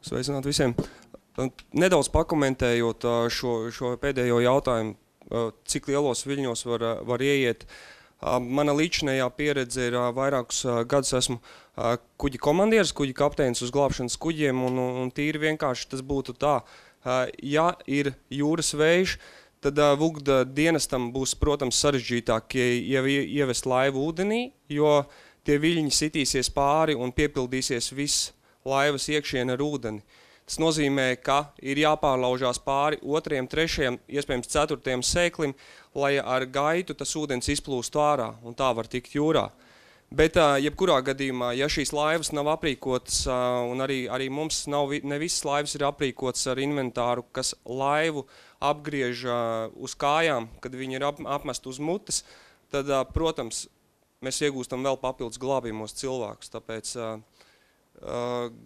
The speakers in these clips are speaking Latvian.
Sveicināt visiem. Nedaudz pakomentējot šo pēdējo jautājumu, cik lielos viļņos var ieiet. Mana līdzinējā pieredze ir vairākus gadus esmu kuģi komandieris, kuģi kapteinis uz glābšanas kuģiem, un tīri vienkārši tas būtu tā. Ja ir jūras vējš, tad vugda dienestam būs, protams, sarežģītāk ievest laivu ūdenī, jo tie viļņi sitīsies pāri un piepildīsies viss laivas iekšiena ar ūdeni. Tas nozīmē, ka ir jāpārlaužās pāri 2., 3., iespējams 4. sēklim, lai ar gaitu tas ūdens izplūst ārā, un tā var tikt jūrā. Bet jebkurā gadījumā, ja šīs laivas nav aprīkotas, un arī mums ne visas laivas ir aprīkotas ar inventāru, kas laivu apgriež uz kājām, kad viņi ir apmest uz mutes, tad, protams, mēs iegūstam vēl papildus glābījumos cilvēkus, tāpēc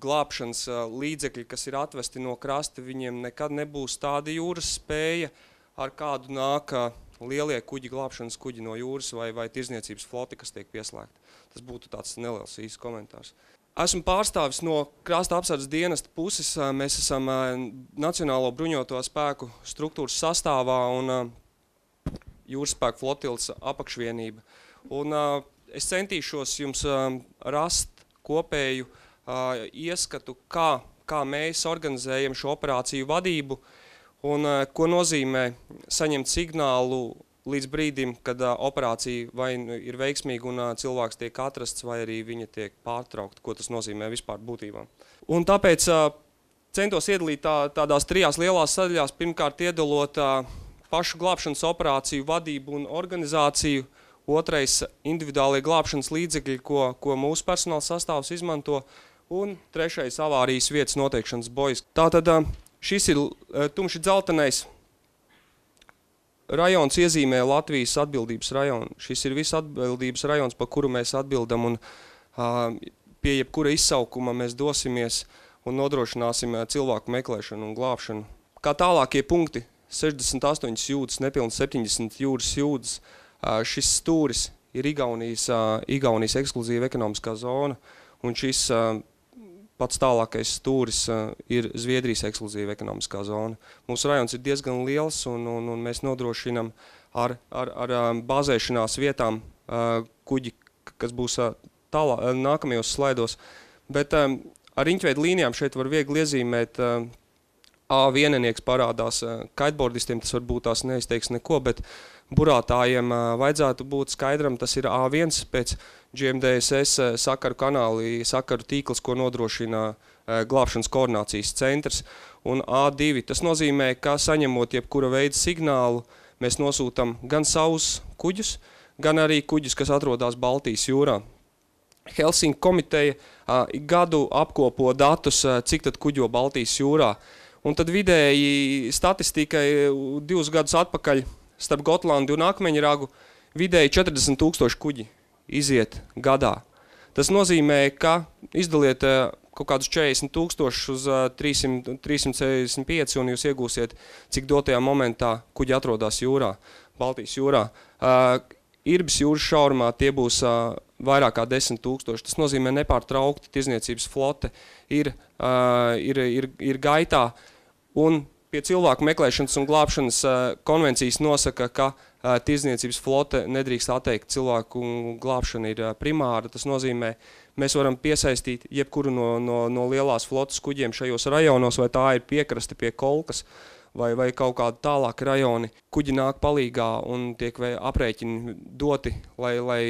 glābšanas līdzekļi, kas ir atvesti no krasta, viņiem nekad nebūs tāda jūras spēja, ar kādu nāk lielie kuģi, glābšanas kuģi no jūras vai tirzniecības floti, kas tiek pieslēgta. Tas būtu tāds neliels īsts komentārs. Esmu pārstāvis no krasta apsardzes dienesta puses. Mēs esam Nacionālo bruņoto spēku struktūras sastāvā un jūras spēku flotiles apakšvienība. Un es centīšos jums rast kopēju ieskatu, kā mēs organizējam šo operāciju vadību un ko nozīmē saņemt signālu līdz brīdim, kad operācija vai ir veiksmīga un cilvēks tiek atrasts, vai arī viņa tiek pārtraukta, ko tas nozīmē vispār būtībā. Un tāpēc centos iedalīt tādās 3 lielās sadaļās, pirmkārt iedalot pašu glābšanas operāciju vadību un organizāciju, 2. individuālie glābšanas līdzekļi, ko mūsu personāla sastāvs izmanto, un 3. avārijas vietas noteikšanas bojas. Tātad šis ir tumši dzeltenais rajons iezīmē Latvijas atbildības rajonu. Šis ir viss atbildības rajons, pa kuru mēs atbildam, un pie jebkura izsaukuma mēs dosimies un nodrošināsim cilvēku meklēšanu un glābšanu. Kā tālākie punkti, 68 jūdzes, nepilni 70 jūras jūdzes, šis stūris ir Igaunijas ekskluzīva ekonomiskā zona, un šis pats tālākais stūris ir Zviedrijas ekskluzīva ekonomiskā zona. Mūsu rajons ir diezgan liels, un mēs nodrošinam ar bāzēšanās vietām kuģi, kas būs nākamajos slaidos. Bet ar riņķveidu līnijām šeit var viegli iezīmēt A1 parādās kiteboardistiem, tas varbūt tās neizteiks neko, bet burātājiem vajadzētu būt skaidram, tas ir A1 pēc GMDSS sakaru kanāli, sakaru tīkls, ko nodrošina glābšanas koordinācijas centrs, un A2. Tas nozīmē, ka saņemot jebkura veida signālu, mēs nosūtam gan savus kuģus, gan arī kuģus, kas atrodas Baltijas jūrā. Helsinku komiteja gadu apkopo datus, cik tad kuģo Baltijas jūrā. Un tad vidēji statistikai 2 gadus atpakaļ starp Gotlandi un Akmeņragu vidēji 40 000 kuģi iziet gadā. Tas nozīmē, ka izdaliet kaut kādus 40 000 uz 365 un jūs iegūsiet, cik dotajā momentā kuģi atrodas jūrā, Baltijas jūrā. Irbis jūras šaurumā tie būs vairāk kā 10 000. Tas nozīmē nepārtraukti tirzniecības flote ir gaitā, un pie cilvēku meklēšanas un glābšanas konvencijas nosaka, ka tirzniecības flote nedrīkst atteikt cilvēku glābšana ir primāra. Tas nozīmē, mēs varam piesaistīt jebkuru no lielās flotes kuģiem šajos rajonos, vai tā ir piekraste pie Kolkas, vai kaut kādi tālāki rajoni. Kuģi nāk palīgā un tiek aprēķini doti, lai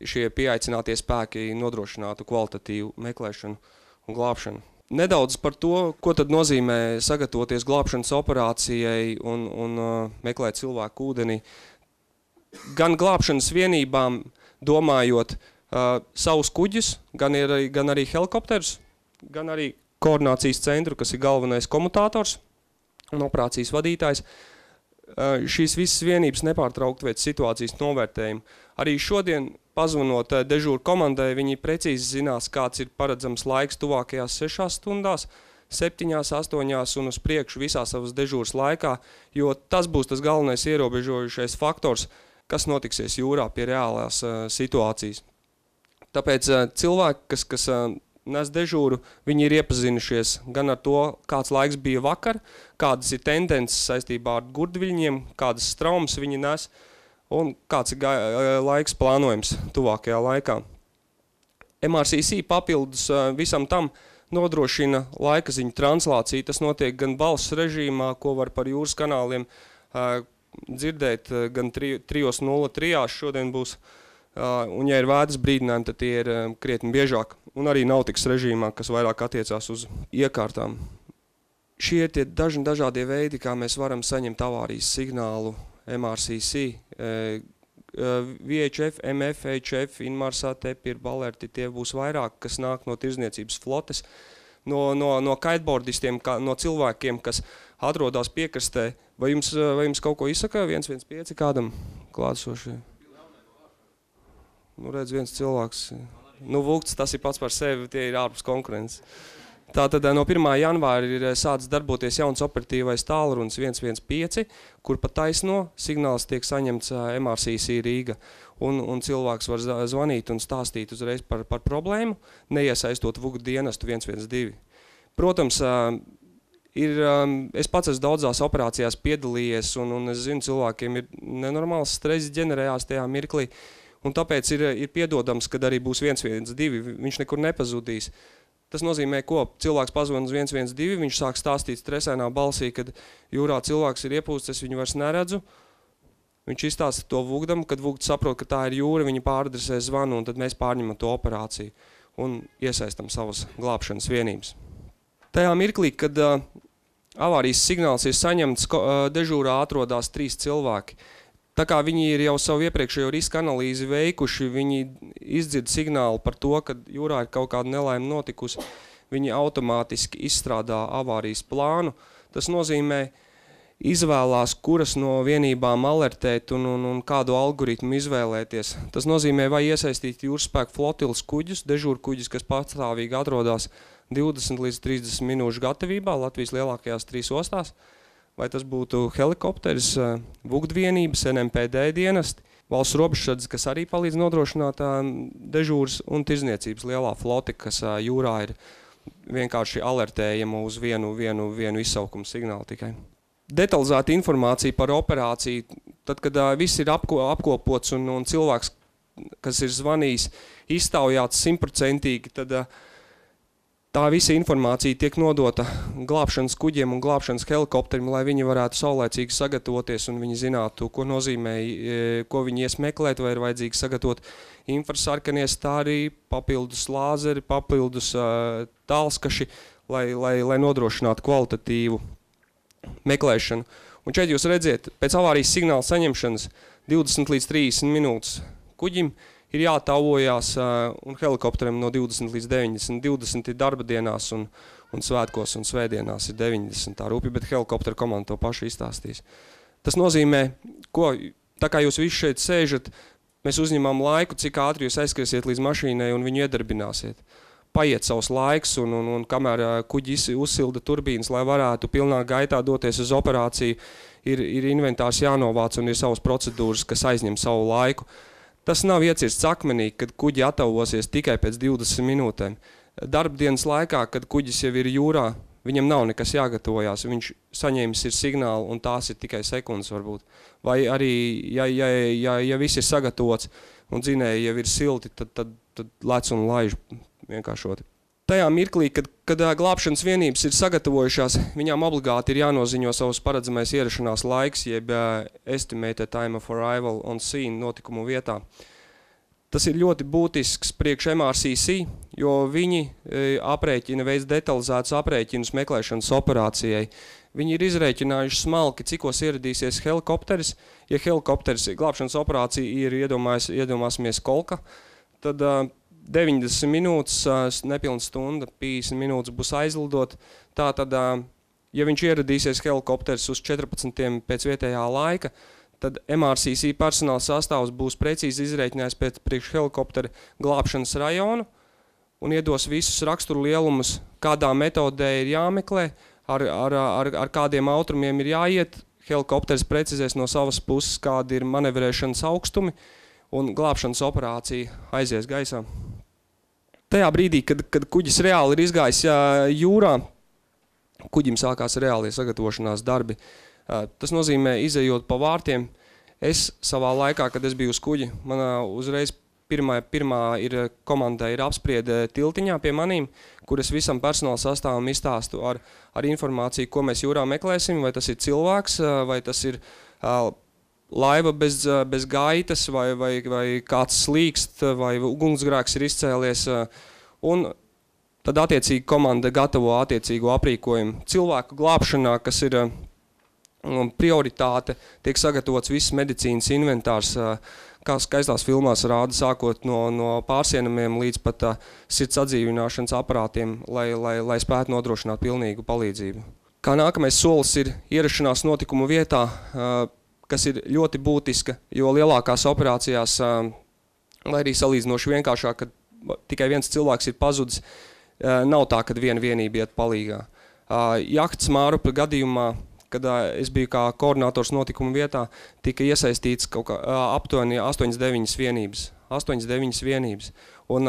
šie pieaicinātie spēki nodrošinātu kvalitatīvu meklēšanu un glābšanu. Nedaudz par to, ko tad nozīmē sagatavoties glābšanas operācijai un meklēt cilvēku ūdenī. Gan glābšanas vienībām domājot savus kuģus, gan arī helikopterus, gan arī koordinācijas centru, kas ir galvenais komutātors un operācijas vadītājs. Šīs visas vienības nepārtraukti veic situācijas novērtējumu. Arī šodien, pazvanot dežūru komandai, viņi precīzi zinās, kāds ir paredzams laiks tuvākajās 6 stundās, 7, 8 un uz priekšu visā savas dežūras laikā, jo tas būs tas galvenais ierobežojušais faktors, kas notiksies jūrā pie reālās situācijas. Tāpēc cilvēki, kas nes dežūru, viņi ir iepazinušies gan ar to, kāds laiks bija vakar, kādas ir tendences saistībā ar gurdviļņiem, kādas straumas viņi nes un kāds ir laiks plānojums tuvākajā laikā. MRCC papildus visam tam nodrošina laikaziņu translāciju. Tas notiek gan balss režīmā, ko var par jūras kanāliem dzirdēt, gan 3.03 šodien būs. Un, ja ir vētras brīdinājumi, tad tie ir krietni biežāk. Un arī nautikas režīmā, kas vairāk attiecās uz iekārtām. Šie ir tie dažādie veidi, kā mēs varam saņemt avārijas signālu MRCC. VHF, MF, HF, Inmarsat, EPIR, Balerti, tie būs vairāk, kas nāk no tirzniecības flotes, no kiteboardistiem, no cilvēkiem, kas atrodas piekrastē. Vai jums kaut ko izsaka 115 kādam klātsošie? Nu, redz, viens cilvēks. Nu, Vulkts, tas ir pats par sevi, tie ir ārpus konkurences. Tātad no 1. janvāra ir sācis darboties jauns operatīvais tālrunis 115, kur pa taisno signāls tiek saņemts MRCC Rīga. Un cilvēks var zvanīt un stāstīt uzreiz par problēmu, neiesaistot VUG dienestu 112. Protams, es pats esmu daudzās operācijās piedalījies, un es zinu, cilvēkiem ir nenormāls stress ģenerējās tajā mirklī. Un tāpēc ir piedodams, kad arī būs 112, viņš nekur nepazudīs. Tas nozīmē, ko cilvēks pazvan uz 112, viņš sāk stāstīt stresēnā balsī, kad jūrā cilvēks ir iepūsts, es viņu vairs neredzu. Viņš izstāsta to VUGDam, kad VUGD saprot, ka tā ir jūra, viņi pāradresē zvanu, un tad mēs pārņemam to operāciju un iesaistam savas glābšanas vienības. Tajā mirklī, kad avārijas signāls ir saņemts, dežūrā atrodas 3 cilvēki. Tā kā viņi ir jau savu iepriekšējo riska analīzi veikuši, viņi izdzird signālu par to, ka jūrā ir kaut kāda nelaime notikusi, viņi automātiski izstrādā avārijas plānu. Tas nozīmē izvēlās, kuras no vienībām alertēt un kādu algoritmu izvēlēties. Tas nozīmē, vai iesaistīt jūras spēku flotilas kuģus, dežūru kuģus, kas pastāvīgi atrodas 20 līdz 30 minūšu gatavībā Latvijas lielākajās 3 ostās. Vai tas būtu helikopteris, VUGD vienības, NMPD dienesti, valsts robežsardzes, kas arī palīdz nodrošināt dežūras un tirzniecības lielā flote, kas jūrā ir vienkārši alertējama uz vienu izsaukumu signālu tikai. Detalizēta informācija par operāciju, tad, kad viss ir apkopots un cilvēks, kas ir zvanījis, iztaujāts 100%, tad tā visa informācija tiek nodota glābšanas kuģiem un glābšanas helikopterim, lai viņi varētu saulēcīgi sagatavoties un viņi zinātu, ko nozīmē, ko viņi ies meklēt, vai ir vajadzīgi sagatavot infrasarkanie stāri, papildus lāzeri, papildus tālskaši, lai nodrošinātu kvalitatīvu meklēšanu. Un šeit jūs redziet, pēc avārijas signāla saņemšanas 20 līdz 30 minūtes kuģim ir jātāvojās un helikopteram no 20 līdz 90. 20 ir darba dienās un svētkos un svētdienās ir 90. Tā rūpi, bet helikoptera komanda to pašu izstāstīs. Tas nozīmē, tā kā jūs visi šeit sēžat, mēs uzņemam laiku, cik ātri jūs aizskriesiet līdz mašīnai un viņu iedarbināsiet. Paiet savs laiks un kamēr kuģi uzsilda turbīnas, lai varētu pilnā gaitā doties uz operāciju, ir inventārs jānovāc un ir savas procedūras, kas aizņem savu laiku. Tas nav iecirsts akmenī, kad kuģi attavosies tikai pēc 20 minūtēm. Darba dienas laikā, kad kuģis jau ir jūrā, viņam nav nekas jāgatavojās. Viņš saņēmis ir signālu un tās ir tikai sekundes varbūt. Vai arī, ja viss ir sagatavots un dzinēji jau ir silti, tad lec un laiž vienkāršoti. Tajā mirklī, kad glābšanas vienības ir sagatavojušās, viņām obligāti ir jānoziņo savus paredzamais ierašanās laiks, jeb estimated time of arrival on scene notikumu vietā. Tas ir ļoti būtisks priekš MRCC, jo viņi aprēķina, veids detalizētus aprēķinus meklēšanas operācijai. Viņi ir izrēķinājuši smalki, cikos ieradīsies helikopteris. Ja helikopteris glābšanas operācija ir iedomāsimies kolka, tad 90 minūtes, nepilna stunda, 50 minūtes būs aizlidot. Tātad, ja viņš ieradīsies helikopteris uz 14 pēc vietējā laika, tad MRCC personāla sastāvs būs precīzi izrēķinājis pēc priekš helikoptera glābšanas rajonu un iedos visus raksturu lielumus, kādā metodē ir jāmeklē, ar kādiem autrumiem ir jāiet. Helikopteris precizēs no savas puses, kādi ir manevrēšanas augstumi un glābšanas operācija aizies gaisā. tajā brīdī, kad kuģis reāli ir izgājis jūrā, kuģim sākās reālie sagatavošanās darbi. Tas nozīmē, izejot pa vārtiem, es savā laikā, kad es biju uz kuģi, manā uzreiz pirmā komanda ir apspriede tiltiņā pie manīm, kur es visam personāla sastāvam izstāstu ar informāciju, ko mēs jūrā meklēsim, vai tas ir cilvēks, vai tas ir laiva bez gaitas, vai kāds slīkst, vai ugunsgrēks ir izcēlies. Un tad attiecīgi komanda gatavo attiecīgo aprīkojumu. Cilvēku glābšanā, kas ir prioritāte, tiek sagatavots viss medicīnas inventārs, kā skaistās filmās rāda, sākot no pārsienamiem līdz pat sirds atdzīvināšanas aparātiem, lai spētu nodrošināt pilnīgu palīdzību. Kā nākamais solis ir ierašanās notikumu vietā, kas ir ļoti būtiska, jo lielākās operācijās, lai arī salīdzinoši vienkāršāk, kad tikai viens cilvēks ir pazudis, nav tā, kad viena vienība iet palīgā. Jahtas Mārupa gadījumā, kad es biju kā koordinators notikumu vietā, tika iesaistīts kaut kā aptuveni 8-9 vienības. 8-9 vienības. Un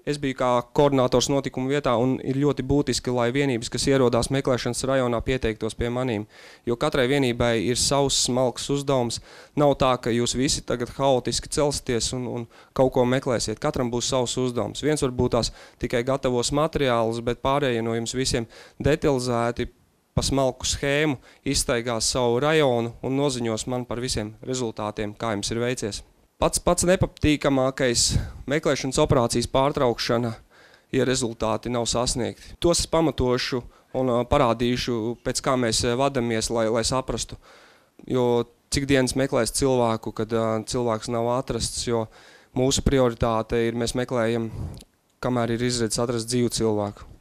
es biju kā koordinators notikumu vietā, un ir ļoti būtiski, lai vienības, kas ierodās meklēšanas rajonā, pieteiktos pie manīm. Jo katrai vienībai ir savs smalks uzdevums. Nav tā, ka jūs visi tagad haotiski celsieties un kaut ko meklēsiet. Katram būs savs uzdevums. Viens varbūt tās tikai gatavos materiālus, bet pārējie no jums visiem detalizēti pa smalku schēmu izstaigās savu rajonu un noziņos man par visiem rezultātiem, kā jums ir veicies. Pats nepatīkamākais meklēšanas operācijas pārtraukšana, ja rezultāti nav sasniegti. Tos es pamatošu un parādīšu, pēc kā mēs vadamies, lai saprastu. Jo cik dienas meklēs cilvēku, kad cilvēks nav atrasts, jo mūsu prioritāte ir, mēs meklējam, kamēr ir izredzes atrast dzīvu cilvēku.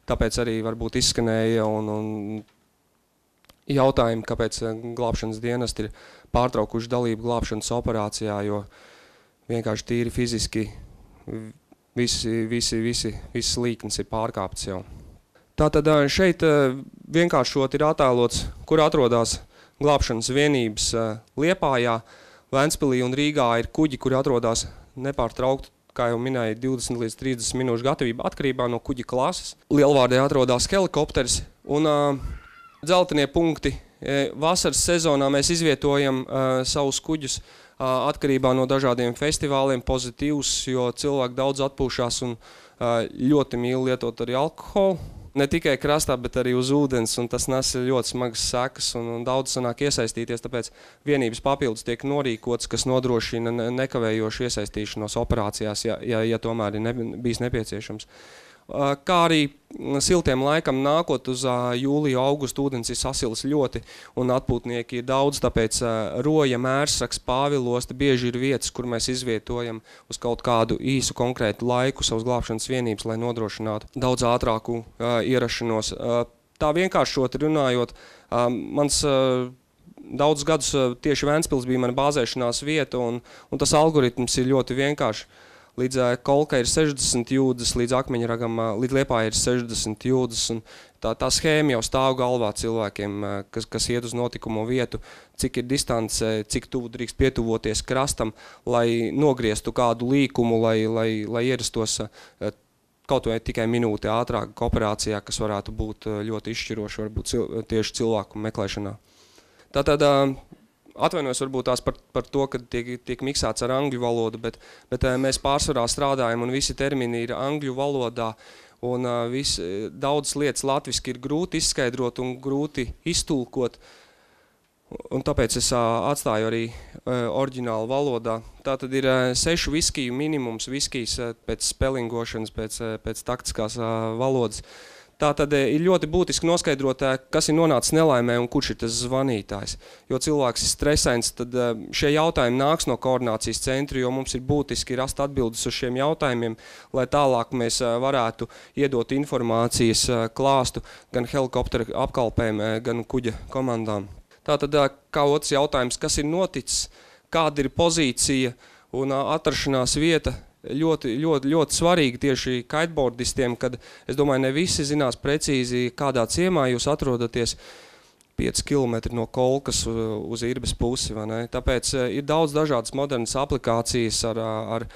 Tāpēc arī varbūt izskanēja un jautājumi, kāpēc glābšanas dienesti ir pārtraukuši dalību glābšanas operācijā, jo vienkārši tīri fiziski visas līknes ir pārkāptas jau. Tātad šeit vienkāršot ir attēlots, kur atrodas glābšanas vienības Liepājā, Ventspilī un Rīgā ir kuģi, kuri atrodas nepārtraukti, kā jau minēju, 20 līdz 30 minūšu gatavība atkarībā no kuģa klases. Lielvārdē atrodas helikopters un dzeltenie punkti. Vasaras sezonā mēs izvietojam savus kuģus atkarībā no dažādiem festivāliem pozitīvus, jo cilvēki daudz atpūšās un ļoti mīl lietot arī alkoholu. Ne tikai krastā, bet arī uz ūdens, un tas nes ļoti smagas sekas, un daudz sanāk iesaistīties, tāpēc vienības papildus tiek norīkots, kas nodrošina nekavējošu iesaistīšanos operācijās, ja tomēr ir bijis nepieciešams. Kā arī siltiem laikam nākot uz jūliju, augustu ūdens ir sasilis ļoti, un atpūtnieki ir daudz, tāpēc Roja, Mērsraks, Pāvilosta bieži ir vietas, kur mēs izvietojam uz kaut kādu īsu konkrētu laiku savus glābšanas vienības, lai nodrošinātu daudz ātrāku ierašanos. Tā vienkāršot runājot, mans daudz gadus tieši Ventspils bija mana bāzēšanās vieta, un tas algoritms ir ļoti vienkārši. Līdz Kolkai ir 60 jūdzes, līdz Akmeņragam, līdz Liepājai ir 60 jūdzes, un tā schēma jau stāv galvā cilvēkiem, kas iet uz notikumu vietu, cik ir distance, cik tuvu drīkst pietuvoties krastam, lai nogrieztu kādu līkumu, lai ierastos kaut vai tikai minūti ātrāk operācijā, kas varētu būt ļoti izšķiroši, varbūt tieši cilvēku meklēšanā. Tātad atvainojos varbūt tās par to, ka tiek miksēts ar angļu valodu, bet mēs pārsvarā strādājam un visi termini ir angļu valodā, un daudzas lietas latviski ir grūti izskaidrot un grūti iztulkot, un tāpēc es atstāju arī oriģinālu valodā. Tātad ir 6 viskiju minimums, viskijas pēc spelingošanas, pēc taktiskās valodas. Tātad ir ļoti būtiski noskaidrot, kas ir nonācis nelaimē un kurš ir tas zvanītājs. Jo cilvēks ir stresains, tad šie jautājumi nāks no koordinācijas centra, jo mums ir būtiski rast atbildes uz šiem jautājumiem, lai tālāk mēs varētu iedot informācijas klāstu gan helikoptera apkalpēm, gan kuģa komandām. Tātad, kā otrs jautājums, kas ir noticis, kāda ir pozīcija un atrašanās vieta, ļoti svarīgi tieši kiteboardistiem, kad, es domāju, ne visi zinās precīzi, kādā ciemā jūs atrodaties. 5 km no Kolkas uz Irbes pusi. Vai ne? Tāpēc ir daudz dažādas modernas aplikācijas ar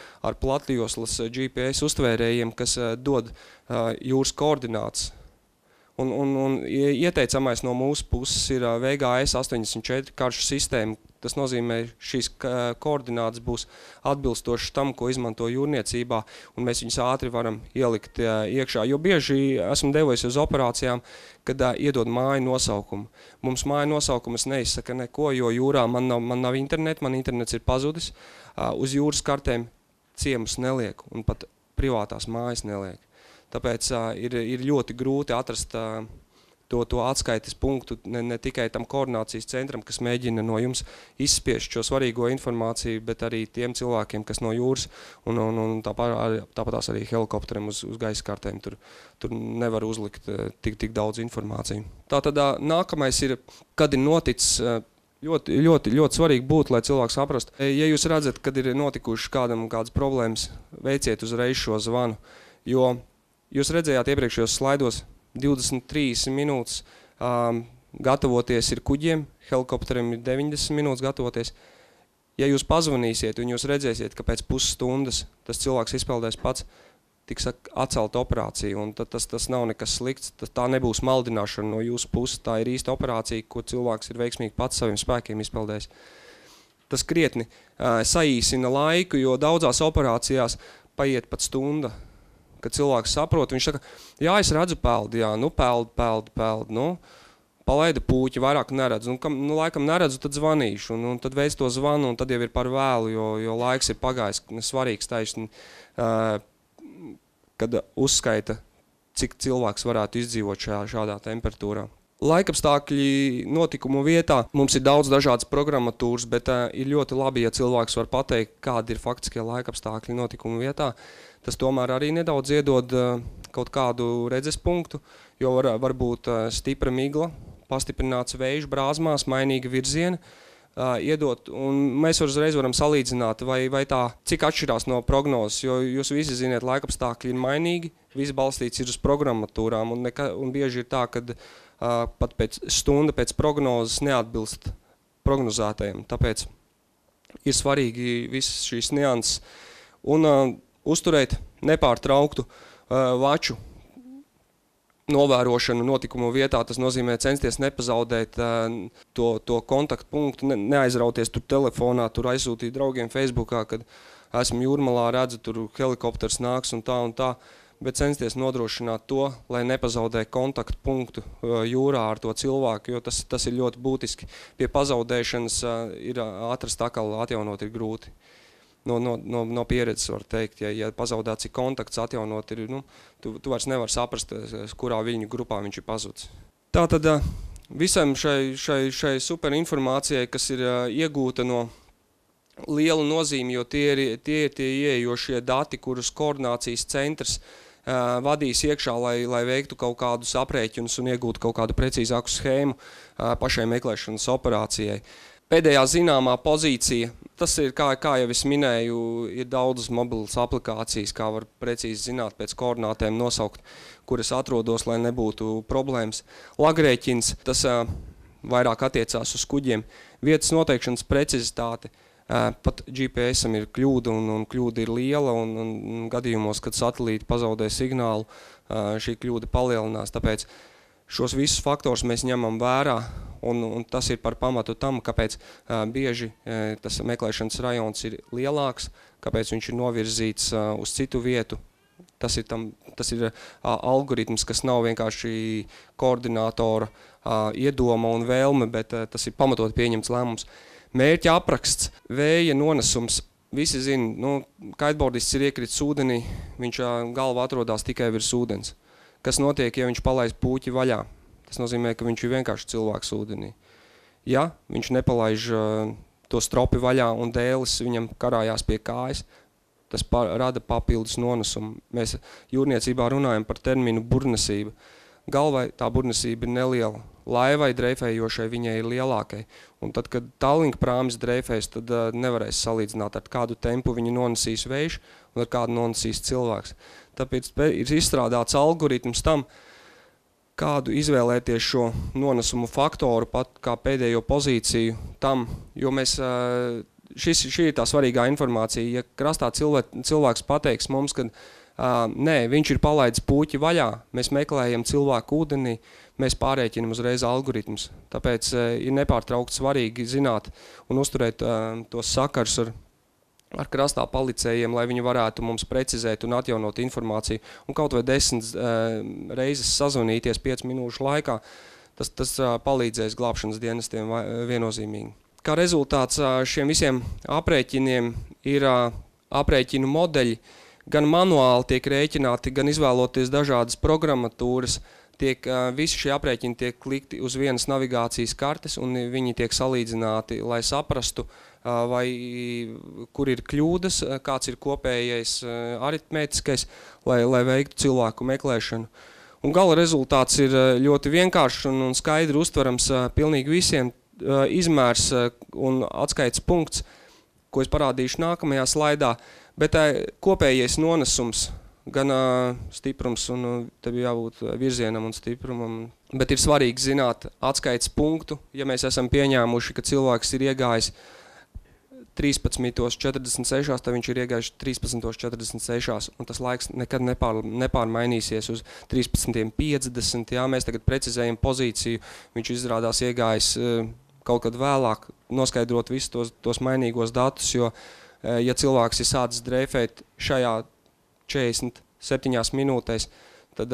platjoslas GPS uztvērējiem, kas dod jūras koordinātas. Un ieteicamais no mūsu puses ir VGS 84 karšu sistēma. Tas nozīmē, šīs koordinātas būs atbilstošas tam, ko izmanto jūrniecībā, un mēs viņus ātri varam ielikt iekšā. Jo bieži esmu devies uz operācijām, kad iedod māju nosaukumu. Mums māju nosaukumus neizsaka neko, jo jūrā man nav interneta, man internets ir pazudis. Uz jūras kartēm ciemus neliek, un pat privātās mājas neliek. Tāpēc ir ļoti grūti atrast to atskaites punktu ne tikai tam koordinācijas centram, kas mēģina no jums izspiest šo svarīgo informāciju, bet arī tiem cilvēkiem, kas no jūras un tāpatās arī helikopteriem uz gaisa kartēm tur nevar uzlikt tik daudz informāciju. Tātad nākamais ir, kad ir noticis, ļoti svarīgi būt, lai cilvēks saprastu. Ja jūs redzat, kad ir notikuši kādas problēmas, veiciet uzreiz šo zvanu, jo jūs redzējāt iepriekšējos slaidos 23 minūtes gatavoties ir kuģiem, helikopteriem ir 90 minūtes gatavoties. Ja jūs pazvanīsiet un jūs redzēsiet, ka pēc pusstundas tas cilvēks izpeldēs pats, tiks atcelta operācija, un tas nav nekas slikts, tā nebūs maldināšana no jūsu puses, tā ir īsta operācija, ko cilvēks ir veiksmīgi pats saviem spēkiem izpeldējis. Tas krietni saīsina laiku, jo daudzās operācijās paiet pat stunda. Kad cilvēks saprot, viņš saka, jā, es redzu peldi, jā, peld, palaida pūķi, vairāk neredzu, laikam neredzu, tad zvanīšu, un tad veic to zvanu, un tad jau ir par vēlu, jo laiks ir pagājis, svarīgs taisni, kad uzskaita, cik cilvēks varētu izdzīvot šādā temperatūrā. Laikapstākļi notikumu vietā, mums ir daudz dažādas programmatūras, bet ir ļoti labi, ja cilvēks var pateikt, kādi ir faktiskie laikapstākļi notikumu vietā. Tas tomēr arī nedaudz iedod kaut kādu redzes punktu, jo var būt stipra migla, pastiprināts vējš brāzmās, mainīga virziena, iedot, un mēs uzreiz varam salīdzināt, vai tā, cik atšķirās no prognozes, jo jūs visi ziniet, laikapstākļi ir mainīgi, viss balstīts ir uz programmatūrām, un bieži ir tā, kad pat stunda pēc prognozes neatbilst prognozētajiem, tāpēc ir svarīgi visas šīs nianses, un uzturēt nepārtrauktu vaču novērošanu notikumu vietā, tas nozīmē censties nepazaudēt to kontaktpunktu, neaizrauties tur telefonā, tur aizsūtīt draugiem Facebookā, kad esmu jūrmalā, redzu, tur helikopters nāks un tā, bet censties nodrošināt to, lai nepazaudē kontaktpunktu jūrā ar to cilvēku, jo tas ir ļoti būtiski. Pie pazaudēšanas ir atrast atkal atjaunot ir grūti. No pieredzes var teikt, ja pazaudēts ir kontakts, atjaunot ir, tu vairs nevar saprast, kurā viņu grupā viņš ir pazudis. Tātad visam šai superinformācijai, kas ir iegūta no liela nozīme, jo tie ir tie ieejošie dati, kurus koordinācijas centrs vadīs iekšā, lai veiktu kaut kādus aprēķinus un iegūtu kaut kādu precīzāku schēmu pašai meklēšanas operācijai. Pēdējā zināmā pozīcija, tas ir, kā jau es minēju, ir daudzas mobilas aplikācijas, kā var precīzi zināt pēc koordinātēm nosaukt, kuras atrodos, lai nebūtu problēmas. Lagrēķins, tas vairāk attiecās uz kuģiem. Vietas noteikšanas precizitāte, pat GPS-am ir kļūda, un kļūda ir liela, un gadījumos, kad satelīti pazaudē signālu, šī kļūda palielinās, tāpēc šos visus faktors mēs ņemam vērā, un tas ir par pamatu tam, kāpēc bieži tas meklēšanas rajons ir lielāks, kāpēc viņš ir novirzīts uz citu vietu. Tas ir algoritms, kas nav vienkārši koordinātora iedoma un vēlme, bet tas ir pamatot pieņemts lēmums. Mērķa apraksts, vēja nonesums. Visi zina, kiteboardists ir iekritis ūdenī, viņš galva atrodas tikai virs ūdens. Kas notiek, ja viņš palaist pūķi vaļā? Tas nozīmē, ka viņš ir vienkārši cilvēks ūdenī. Ja viņš nepalaiž to stropi vaļā un dēlis viņam karājās pie kājas, tas rada papildus nonesumu. Mēs jūrniecībā runājam par terminu burnesība. Galvai tā burnesība ir neliela. Laivai dreifējošai viņai ir lielākai. Un tad, kad Tallink prāmis dreifēs, tad nevarēs salīdzināt, ar kādu tempu viņi nonesīs vējš un ar kādu nonesīs cilvēks. Tāpēc ir izstrādāts algoritms tam, kādu izvēlēties šo nonesumu faktoru, pat kā pēdējo pozīciju tam, jo šī ir tā svarīgā informācija. Ja krastā cilvēks pateiks mums, ka nē, viņš ir palaidis puķi vaļā, mēs meklējam cilvēku ūdenī, mēs pārēķinam uzreiz algoritmus. Tāpēc ir nepārtraukt svarīgi zināt un uzturēt tos sakars ar krastā palicējiem, lai viņi varētu mums precizēt un atjaunot informāciju. Un kaut vai 10 reizes sazvanīties 5 minūšu laikā, tas palīdzēs glābšanas dienestiem viennozīmīgi. Kā rezultāts šiem visiem aprēķiniem ir aprēķinu modeļi, gan manuāli tiek rēķināti, gan izvēloties dažādas programmatūras, visi šie aprēķini tiek klikti uz vienas navigācijas kartes un viņi tiek salīdzināti, lai saprastu, vai kur ir kļūdas, kāds ir kopējais aritmētiskais, lai veiktu cilvēku meklēšanu. Un gala rezultāts ir ļoti vienkāršs un skaidri uztverams pilnīgi visiem. Izmērs un atskaites punkts, ko es parādīšu nākamajā slaidā, bet kopējais nonesums, gan stiprums, un te bija jābūt virzienam un stiprumam. Bet ir svarīgi zināt atskaites punktu, ja mēs esam pieņēmuši, ka cilvēks ir iegājis 13:46, tad viņš ir iegājis 13:46, un tas laiks nekad nepārmainīsies uz 13:50. Jā, mēs tagad precizējam pozīciju, viņš izrādās iegājis kaut kad vēlāk, noskaidrot visus tos mainīgos datus, jo, ja cilvēks ir sācis dreifēt šajā 47 minūtēs, tad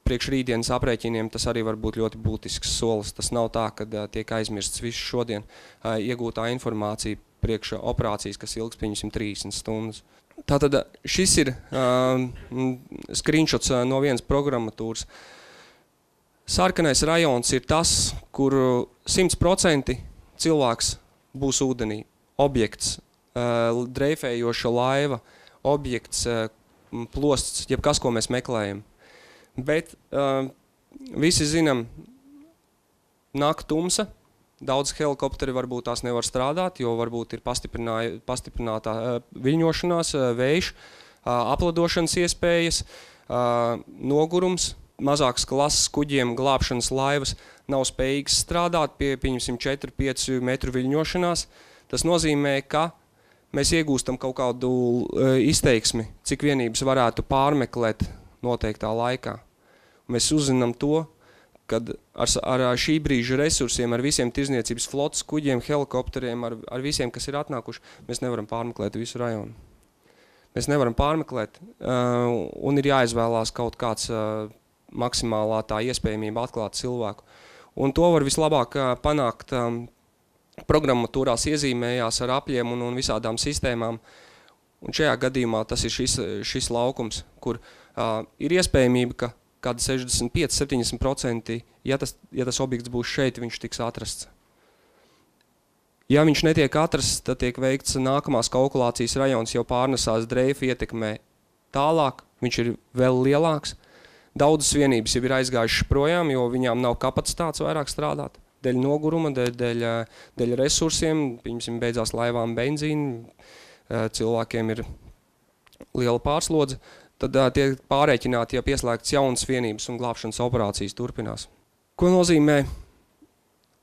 priekš rītdienas aprēķiniem tas arī var būt ļoti būtisks solis. Tas nav tā, ka tiek aizmirsts visu šodien iegūtā informācija priekš operācijas, kas ilgs, pieņemsim, 30 stundas. Tātad šis ir screenshots no vienas programmatūras. Sarkanais rajons ir tas, kur 100% cilvēks būs ūdenī. Objekts, dreifējoša laiva, objekts, plosts, jebkas, ko mēs meklējam. Bet visi zinām, nāk tumsa, daudz helikopteri varbūt tās nevar strādāt, jo varbūt ir pastiprinātā viļņošanās, vējš, apladošanas iespējas, nogurums. Mazākas klases kuģiem glābšanas laivas nav spējīgas strādāt pie, pieņemsim, 4-5 metru viļņošanās. Tas nozīmē, ka mēs iegūstam kaut kādu izteiksmi, cik vienības varētu pārmeklēt noteiktā laikā. Mēs uzzinām to, kad ar šī brīža resursiem, ar visiem tirzniecības flotas kuģiem, helikopteriem, ar visiem, kas ir atnākuši, mēs nevaram pārmeklēt visu rajonu. Mēs nevaram pārmeklēt, un ir jāizvēlās kaut kāds maksimālā tā iespējamība atklāt cilvēku. Un to var vislabāk panākt programmatūrās iezīmējās ar apļiem un visādām sistēmām. Un šajā gadījumā tas ir šis laukums, kur ir iespējamība, ka kāda 65–70%, ja tas objekts būs šeit, viņš tiks atrasts. Ja viņš netiek atrasts, tad tiek veikts nākamās kalkulācijas rajons, jau pārnesās dreifu ietekmē tālāk, viņš ir vēl lielāks. Daudzas vienības jau ir aizgājušas projām, jo viņām nav kapacitātes vairāk strādāt. Dēļ noguruma, dēļ resursiem, piemēram, beidzās laivām benzīni, cilvēkiem ir liela pārslodze, tad tiek pārēķināti, ja pieslēgts jaunas vienības un glābšanas operācijas turpinās. Ko nozīmē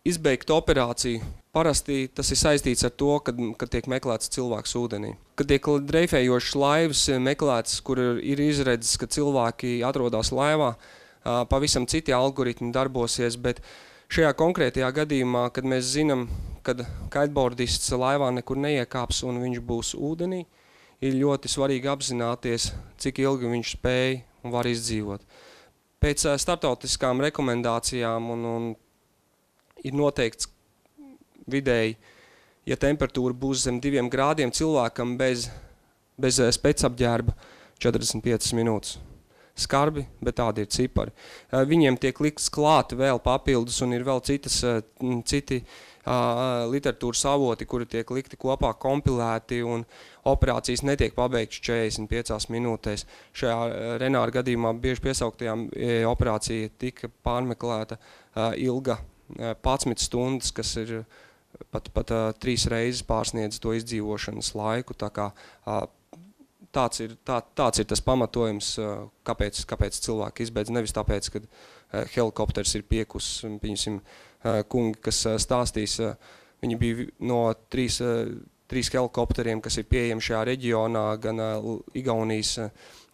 izbeigt operāciju? Parasti tas ir saistīts ar to, kad tiek meklēts cilvēks ūdenī. Kad tiek dreifējošas laivas meklētas, kur ir izredzes, ka cilvēki atrodas laivā, pavisam citi algoritmi darbosies, bet šajā konkrētajā gadījumā, kad mēs zinām, kad kiteboardists laivā nekur neiekāps un viņš būs ūdenī, ir ļoti svarīgi apzināties, cik ilgi viņš spēj un var izdzīvot. Pēc starptautiskām rekomendācijām un ir noteikts vidēji, ja temperatūra būs zem 2 grādiem cilvēkam bez specapģērba 45 minūtes. Skarbi, bet tādi ir cipari. Viņiem tiek likts klāt vēl papildus un ir vēl citi literatūras avoti, kuri tiek likti kopā kompilēti un operācijas netiek pabeigts 45 minūtēs. Šajā Renāra gadījumā bieži piesauktajām operācija tika pārmeklēta ilga 11 stundas, kas ir pat 3 reizes pārsniedz to izdzīvošanas laiku. Tā kā tāds ir tas pamatojums, kāpēc cilvēki izbeidz. Nevis tāpēc, ka helikopters ir piekus, pieņemsim, kungi, kas stāstīs, viņi bija no trīs helikopteriem, kas ir pieejami šajā reģionā, gan Igaunijas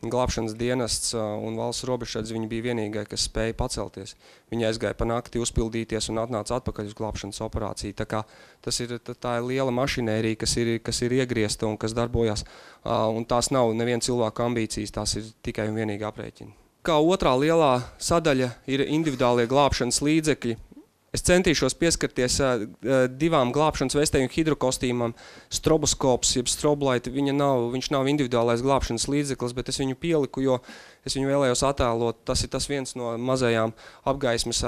glābšanas dienests un valsts robežsardze, viņi bija vienīgai, kas spēja pacelties. Viņi aizgāja pa nakti uzpildīties un atnāca atpakaļ uz glābšanas operāciju. Tā kā tā ir liela mašinērija, kas ir iegriezta un kas darbojās, un tās nav neviena cilvēka ambīcijas, tās ir tikai un vienīgi aprēķini. Kā otrā lielā sadaļa ir individuālie glābšanas līdzekļi. Es centīšos pieskarties divām glābšanas vestēju hidrokostīmām. Stroboskops, jeb stroblight, viņš nav individuālais glābšanas līdzeklis, bet es viņu pieliku, jo es viņu vēlējos attēlot. Tas ir tas viens no mazajām apgaismas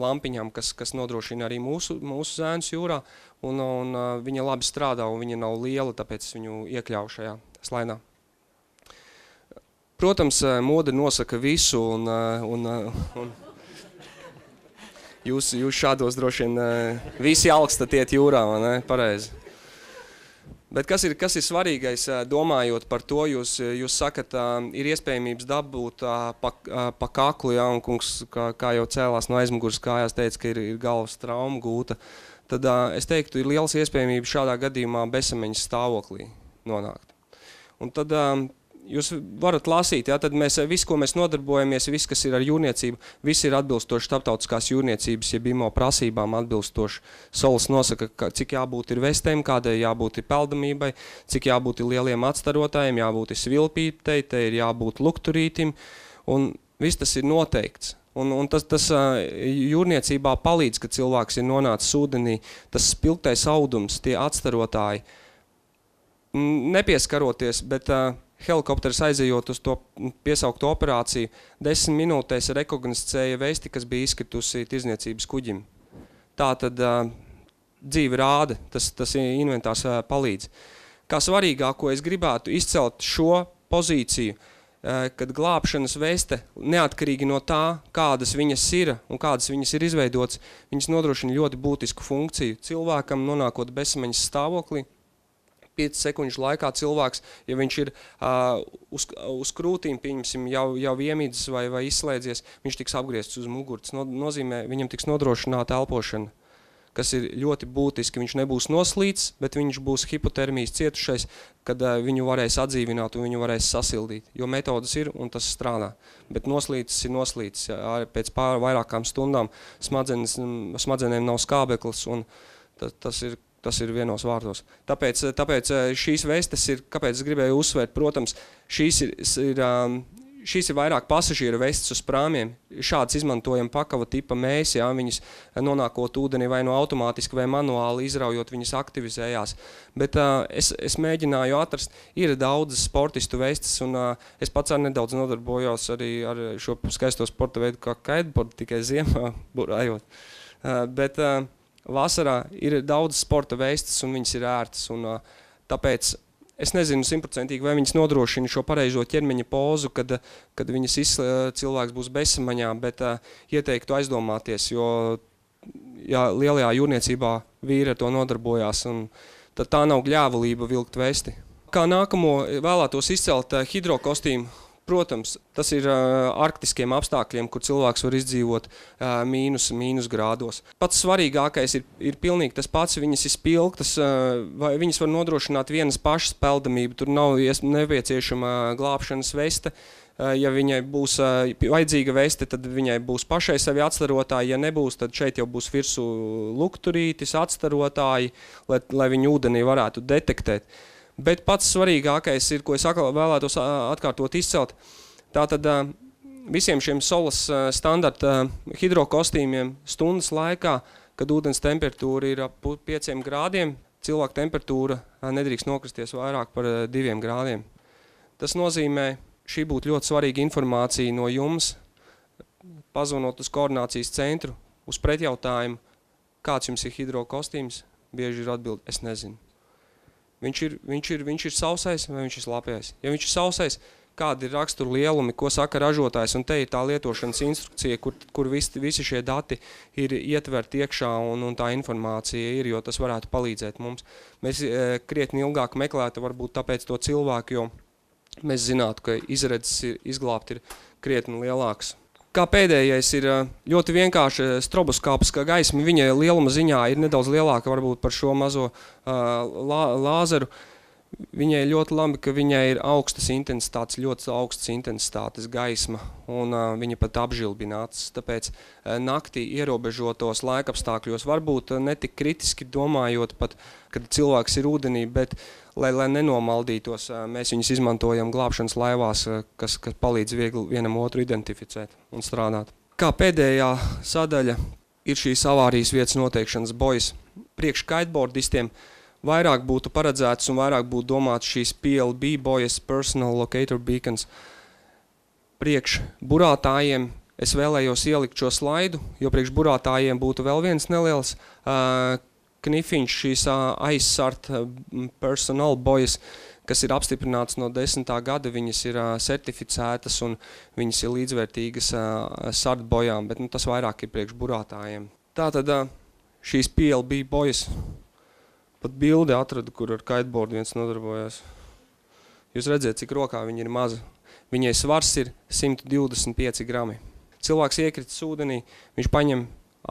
lampiņām, kas nodrošina arī mūsu zēnus jūrā. Un viņa labi strādā, un viņa nav liela, tāpēc es viņu iekļauju šajā slaidā. Protams, mode nosaka visu, un Jūs šādos droši vien visi augstatiet jūrā, vai ne? Pareizi. Bet kas ir svarīgais, domājot par to, jūs sakat, ir iespējamības dabūt pa kaklu, ja, un kungs, kā jau cēlās no aizmugures kājās, teica, ka ir galvas trauma gūta, tad es teiktu, ir liels iespējamības šādā gadījumā bezsamaņas stāvoklī nonākt. Un tad jūs varat lasīt, ja, tad viss, ko mēs nodarbojamies, viss, kas ir ar jūrniecību, viss ir atbilstoši starptautiskās jūrniecības, ja IMO prasībām atbilstoši. Solas nosaka, cik jābūt ir vestēm, kādai jābūt ir peldamībai, cik jābūt ir lieliem atstarotājiem, jābūt ir svilpītei, te ir jābūt lukturītim, un viss tas ir noteikts. Un tas jūrniecībā palīdz, ka cilvēks ir nonācis ūdenī, tas spilgtais audums, tie atstarotāji, nepieskaroties, bet helikopters aizejot uz to piesaukto operāciju, 10 minūtēs rekognoscēja vesti, kas bija izkritusi tirdzniecības kuģim. Tā tad dzīve rāda, tas inventārs palīdz. Kā svarīgāko es gribētu izcelt šo pozīciju, kad glābšanas veste, neatkarīgi no tā, kādas viņas ir un kādas viņas ir izveidotas, viņas nodrošina ļoti būtisku funkciju. Cilvēkam nonākot bezsamaņas stāvoklī, 5 sekundžu laikā cilvēks, ja viņš ir uz krūtīm, pieņemsim, jau iemīdzis vai izslēdzies, viņš tiks apgriezts uz muguru. Tas nozīmē, viņam tiks nodrošināta elpošana, kas ir ļoti būtiski. Viņš nebūs noslīts, bet viņš būs hipotermijas cietušais, kad viņu varēs atdzīvināt un viņu varēs sasildīt. Jo metodas ir un tas strādā. Bet noslītis ir noslītis. Pēc vairākām stundām smadzenēm nav skābeklis un tas ir vienos vārdos. Tāpēc šīs vestes ir, kāpēc es gribēju uzsvērt, protams, šīs ir vairāk pasažieru vestes uz prāmiem. Šāds izmantojam pakava tipa mēs, ja, viņas nonākot ūdenī vai no automātiski vai manuāli izraujot, viņas aktivizējās. Bet es mēģināju atrast, ir daudzas sportistu vestes, un es pats nedaudz nodarbojos arī ar šo skaisto sporta veidu kā kiteboard, tikai ziemā burājot. Bet vasarā ir daudz sporta vestes un viņas ir ērtas, un tāpēc es nezinu 100%, vai viņas nodrošina šo pareizo ķermeņa pozu, kad cilvēks būs bezsamaņā, bet ieteiktu aizdomāties, jo lielajā jūrniecībā vīri ar to nodarbojās, un tad tā nav gļēvulība vilkt vesti. Kā nākamo vēlētos izcelt hidrokostīmu. Protams, tas ir arktiskiem apstākļiem, kur cilvēks var izdzīvot mīnus grādos. Pats svarīgākais ir pilnīgi tas pats, viņas ir spilgtas, vai viņas var nodrošināt vienas pašas peldamību, tur nav nepieciešama glābšanas veste. Ja viņai būs vajadzīga veste, tad viņai būs pašai savi atstarotāji, ja nebūs, tad šeit jau būs virsū lukturītis, atstarotāji, lai viņu ūdenī varētu detektēt. Bet pats svarīgākais ir, ko es vēlētos atkārtot izcelt, tātad visiem šiem solas standarta hidrokostīmiem stundas laikā, kad ūdens temperatūra ir ap 5 grādiem, cilvēka temperatūra nedrīkst nokristies vairāk par 2 grādiem. Tas nozīmē, šī būtu ļoti svarīga informācija no jums, pazvanot uz koordinācijas centru, uz pretjautājumu, kāds jums ir hidrokostīms, bieži ir atbildi, es nezinu. Viņš ir sausais vai viņš ir slapjais. Ja viņš ir sausais, kādi ir rakstura lielumi, ko saka ražotājs, un te ir tā lietošanas instrukcija, kur visi šie dati ir ietverti iekšā, un tā informācija ir, jo tas varētu palīdzēt mums. Mēs krietni ilgāk meklētu varbūt tāpēc to cilvēku, jo mēs zinātu, ka izredzes izglābt ir krietni lielāks. Kā pēdējais ir ļoti vienkārši stroboskāpiskā gaisma, viņa lieluma ziņā ir nedaudz lielāka varbūt par šo mazo lāzeru. Viņai ļoti labi, ka viņai ir augstas intensitātes, ļoti augstas intensitātes gaisma, un viņa pat apžilbināts. Tāpēc naktī ierobežotos laikapstākļos varbūt netik kritiski domājot pat, kad cilvēks ir ūdenī, bet, lai nenomaldītos, mēs viņus izmantojam glābšanas laivās, kas palīdz viegli vienam otru identificēt un strādāt. Kā pēdējā sadaļa ir šīs avārijas vietas noteikšanas bojas. Priekš kiteboardistiem vairāk būtu paredzēts un vairāk būtu domāts šīs PLB bojas, Personal Locator Beacons. Priekš burātājiem es vēlējos ielikt šo slaidu, jo priekš burātājiem būtu vēl viens neliels knifiņš šīs aizsart Personal bojas, kas ir apstiprināts no 10. gada, viņas ir certificētas un viņas ir līdzvērtīgas sart bojām, bet tas vairāk ir priekš burātājiem. Tātad šīs PLB bojas. Pat bildi atradu, kur ar kiteboard viens nodarbojās. Jūs redzēt, cik rokā viņa ir maza. Viņai svars ir 125 grami. Cilvēks iekritis ūdenī, viņš paņem,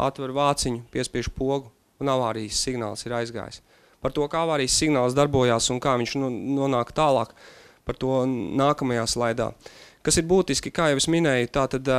atver vāciņu, piespiež pogu un avārijas signāls ir aizgājis. Par to, kā avārijas signāls darbojās un kā viņš nonāk tālāk, par to nākamajā slaidā. Kas ir būtiski, kā jau es minēju, tātad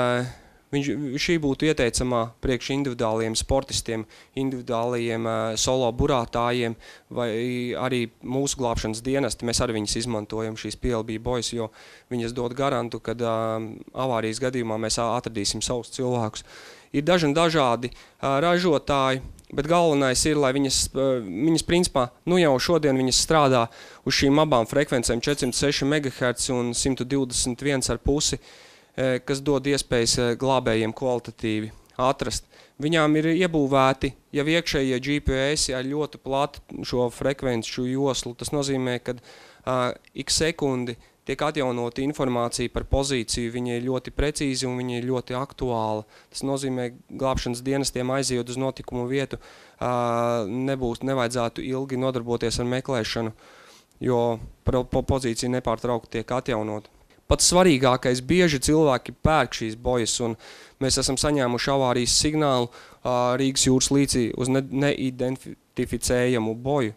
šī būtu ieteicamā priekš individuāliem sportistiem, individuālajiem solo burātājiem vai arī mūsu glābšanas dienesti. Mēs arī viņas izmantojam, šīs PLB bojas, jo viņas dod garantu, kad avārijas gadījumā mēs atradīsim savus cilvēkus. Ir dažādi ražotāji, bet galvenais ir, lai viņas principā, jau šodien viņas strādā uz šīm abām frekvencēm 406 MHz un 121,5, kas dod iespējas glābējiem kvalitatīvi atrast. Viņām ir iebūvēti jau iekšējie GPS ar ļoti platu šo frekvenču joslu. Tas nozīmē, ka ik sekundi tiek atjaunota informācija par pozīciju, viņa ir ļoti precīzi un viņa ir ļoti aktuāla. Tas nozīmē, glābšanas dienestiem aizejot uz notikumu vietu, nevajadzētu ilgi nodarboties ar meklēšanu, jo pozīcija nepārtraukti tiek atjaunota. Pats svarīgākais, bieži cilvēki pērk šīs bojas, un mēs esam saņēmuši avārijas signālu Rīgas jūras līcī uz neidentificējamu boju.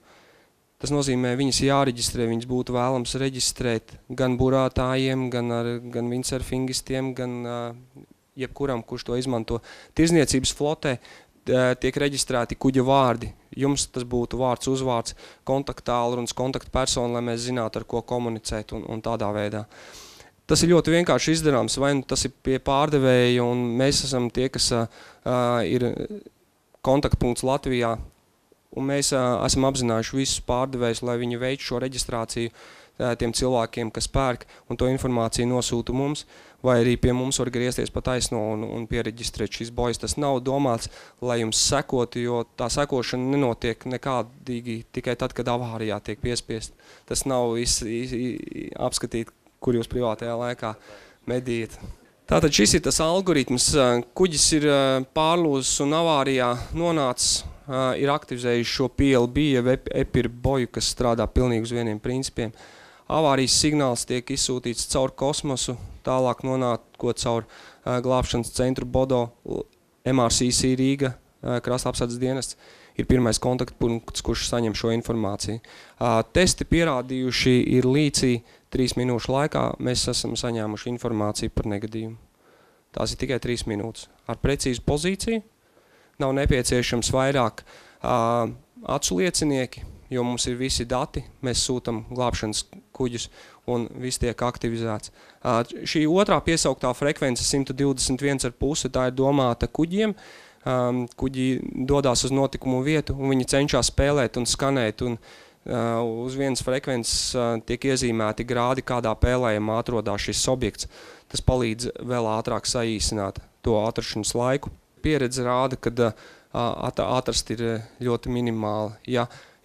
Tas nozīmē, viņas jāreģistrē, viņas būtu vēlams reģistrēt gan burātājiem, gan windsurfingistiem, gan jebkuram, kurš to izmanto. Tirzniecības flotē tiek reģistrēti kuģa vārdi. Jums tas būtu vārds, uzvārds, kontaktālrunis, kontaktpersona, lai mēs zinātu, ar ko komunicēt un tādā veidā. Tas ir ļoti vienkārši izdarāms, vai tas ir pie pārdevēja, un mēs esam tie, kas ir kontaktpunkts Latvijā, un mēs esam apzinājuši visus pārdevējus, lai viņi veic šo reģistrāciju tiem cilvēkiem, kas pērk, un to informāciju nosūta mums, vai arī pie mums var griezties pa taisno un piereģistrēt šīs bojas. Tas nav domāts, lai jums sekotu, jo tā sekošana nenotiek nekādīgi tikai tad, kad avārijā tiek piespiest. Tas nav apskatīt, kur jūs privātajā laikā medījat. Tātad šis ir tas algoritms. Kuģis ir pārlūzis un avārijā nonācis, ir aktivizējuši šo PLB, jeb EPIR boju, kas strādā pilnīgi uz vieniem principiem. Avārijas signāls tiek izsūtīts caur kosmosu, tālāk nonākot caur glābšanas centru Bodo, MRCC Rīga, krasta apsardzes dienests, ir pirmais kontaktpunkts, kurš saņem šo informāciju. Testi pierādījuši ir līcī 3 minūšu laikā, mēs esam saņēmuši informāciju par negadījumu. Tās ir tikai 3 minūtes. Ar precīzu pozīciju nav nepieciešams vairāk acu liecinieki, jo mums ir visi dati, mēs sūtam glābšanas kuģus un viss tiek aktivizēts. Šī otrā piesauktā frekvence 121,5, tā ir domāta kuģiem. Kuģi dodās uz notikumu vietu un viņi cenšas spēlēt un skanēt, un uz vienas frekvences tiek iezīmēti grādi, kādā pēlējumā atrodas šis objekts. Tas palīdz vēl ātrāk saīsināt to atrašanas laiku. Pieredze rāda, ka atrast ir ļoti minimāli.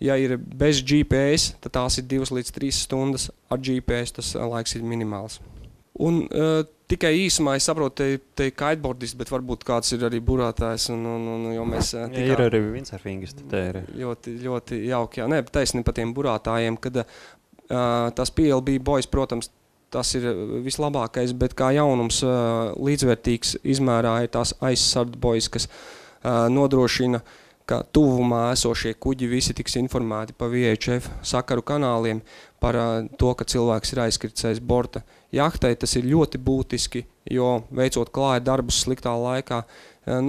Ja ir bez GPS, tad tās ir 2 līdz 3 stundas, ar GPS tas laiks ir minimāls. Un tikai īsumā es saprotu, te kiteboardists, bet varbūt kāds ir arī burātājs. Jo mēs ir arī windsurfingisti. Ļoti jauki. Jā, taisni par tiem burātājiem, kad tas PLB boys, protams, tas ir vislabākais, bet kā jaunums līdzvērtīgs izmērā ir tās aizsard boys, kas nodrošina, ka tuvumā esošie kuģi visi tiks informēti pa VHF sakaru kanāliem par to, ka cilvēks ir aizkritis aiz borta. Jahtai tas ir ļoti būtiski, jo veicot klāja darbus sliktā laikā,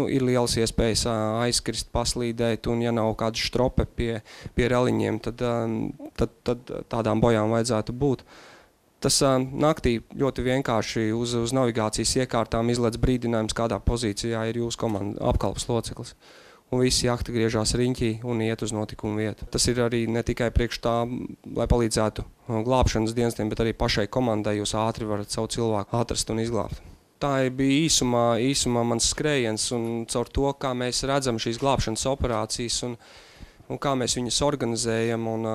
ir lielas iespējas aizkrist, paslīdēt, un ja nav kāda štrope pie reliņiem, tad tādām bojām vajadzētu būt. Tas naktī ļoti vienkārši uz navigācijas iekārtām izlec brīdinājums, kādā pozīcijā ir jūsu komanda apkalpes loceklis. Un visi jahti griežās riņķī un iet uz notikumu vietu. Tas ir arī ne tikai priekš tā, lai palīdzētu glābšanas dienestiem, bet arī pašai komandai jūs ātri varat savu cilvēku atrast un izglābt. Tā bija īsumā mans skrējiens, un caur to, kā mēs redzam šīs glābšanas operācijas un kā mēs viņas organizējam. Un,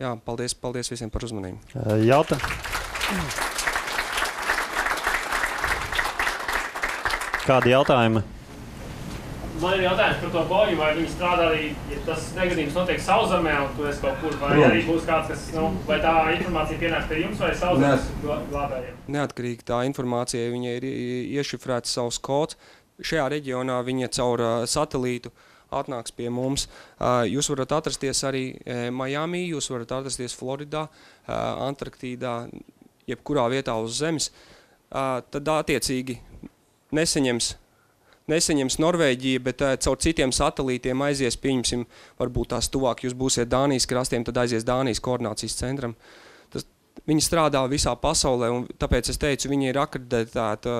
jā, paldies visiem par uzmanību. Jautā. Kādi jautājumi? Man ir jautājums par to boju, vai viņi strādā arī, ja tas negadījums notiek Sauszemē, un tu esi kaut kur, vai arī būs kāds, kas, vai tā informācija pienāk pie jums vai Sauszemes glābējiem? Neatkarīgi tā informācija, viņa ir iešifrēta savs kods. Šajā reģionā viņa caur satelītu atnāks pie mums. Jūs varat atrasties arī Miami, jūs varat atrasties Floridā, Antarktīdā, jebkurā vietā uz zemes. Tad attiecīgi nesaņems Norvēģija, bet caur citiem satelītiem aizies, pieņemsim, varbūt tās tuvāk jūs būsiet Dānijas krastiem, tad aizies Dānijas koordinācijas centram. Viņi strādā visā pasaulē, un tāpēc es teicu, viņi ir akreditēta